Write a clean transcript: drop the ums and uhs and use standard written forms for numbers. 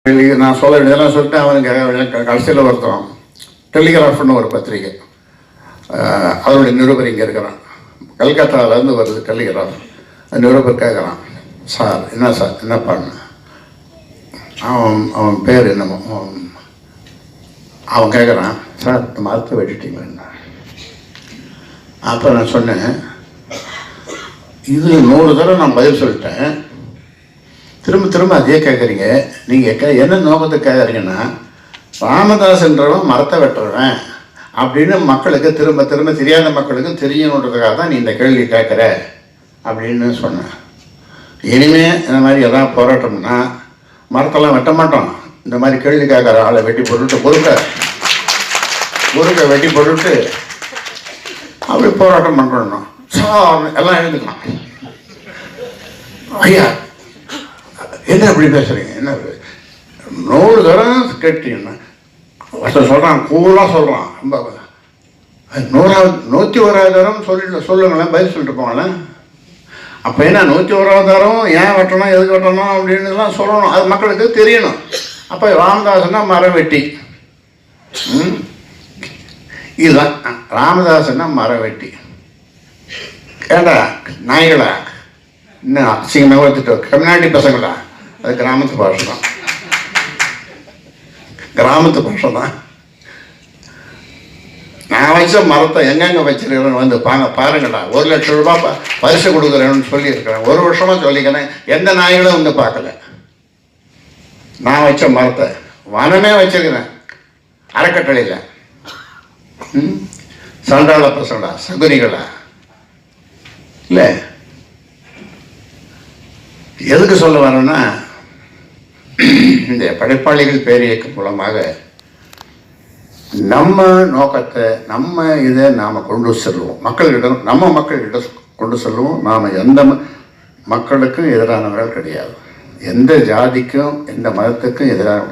நான் சொல்ல வேண்டியதெல்லாம் சொல்லிட்டு அவனுக்கு கடைசியில் ஒருத்தன் டெலிகிராஃப்னு ஒரு பத்திரிகை, அதனுடைய நிருபர் இங்கே இருக்கிறான், கல்கத்தாவிலேருந்து வருது டெலிகிராஃப். நிருபர் கேட்குறான், சார் என்ன சார் என்ன பண்ண, அவன் பேர் என்னமோ, அவன் கேட்குறான், சார் மரத்தை வெட்டிட்டீங்களா? அப்போ நான் சொன்னேன், இது 100 தடவை நான் பதில் சொல்லிட்டேன், திரும்ப திரும்ப அதே கேட்குறீங்க. நீங்கள் என்ன நோக்கத்துக்கு கேட்குறீங்கன்னா, ராமதாஸ்ன்றவன் மரத்தை வெட்டுறவன் அப்படின்னு மக்களுக்கு திரும்ப திரும்ப தெரியாத மக்களுக்கு தெரியணுன்றதுக்காக தான் நீ இந்த கேள்வி கேட்குற அப்படின்னு சொன்னேன். இனிமேல் இந்த மாதிரி எதாவது போராட்டம்னா மரத்தெல்லாம் வெட்ட மாட்டோம், இந்த மாதிரி கேள்வி கேட்குற ஆளை வெட்டி போட்டுட்டு குறுக்க வெட்டி போட்டுட்டு அப்படி போராட்டம் பண்ணுறோம் எல்லாம் எழுதுக்கலாம். ஐயா என்ன அப்படி பேசுகிறீங்க, என்ன 100 தடவை கேட்டீங்கன்னா சொல்கிறான், கூலாக சொல்கிறான், ரொம்ப 101வது தரம் சொல்லுங்களேன், பதில் சொல்லிட்டு போங்களேன். அப்போ என்ன 101வது தரம் ஏன் வெட்டணும் எதுக்கு வெட்டணும் அப்படின்னுலாம் சொல்லணும், அது மக்களுக்கு தெரியணும். அப்போ ராமதாசன்னா மரம் வெட்டி, இதுதான் ராமதாசன்னா மரம் வெட்டி. ஏண்டா நாய்களா, இன்னும் அசிங்கமாக வளர்த்துட்டு கம்யூனிட்டி பசங்களா, அது கிராமத்து பாஷை தான், கிராமத்து பாஷை தான். நான் வச்ச மரத்தை எங்கெங்கே வச்சிருக்கிறேன்னு வந்து பாருங்கடா, 1 லட்சம் ரூபாய் பரிசு கொடுக்குறேன்னு சொல்லியிருக்கிறேன். 1 வருஷமாக சொல்லிக்கிறேன், எந்த நாய்களும் வந்து பார்க்கல. நான் வச்ச மரத்தை வனமே வச்சிருக்கிறேன், அறக்கட்டளையில். சண்டாள பசங்களா சகுனிகளா இல்லை. எதுக்கு சொல்ல வரேன்னா, இந்த படைப்பாளிகள் பேரியக்கம் மூலமாக நம்ம நோக்கத்தை நம்ம இதை நாம் கொண்டு செல்வோம், மக்கள்கிட்ட நம்ம மக்கள்கிட்ட கொண்டு செல்வோம். நாம் எந்த மக்களுக்கும் எதிரானவர்கள் கிடையாது, எந்த ஜாதிக்கும் எந்த மதத்துக்கும் எதிரான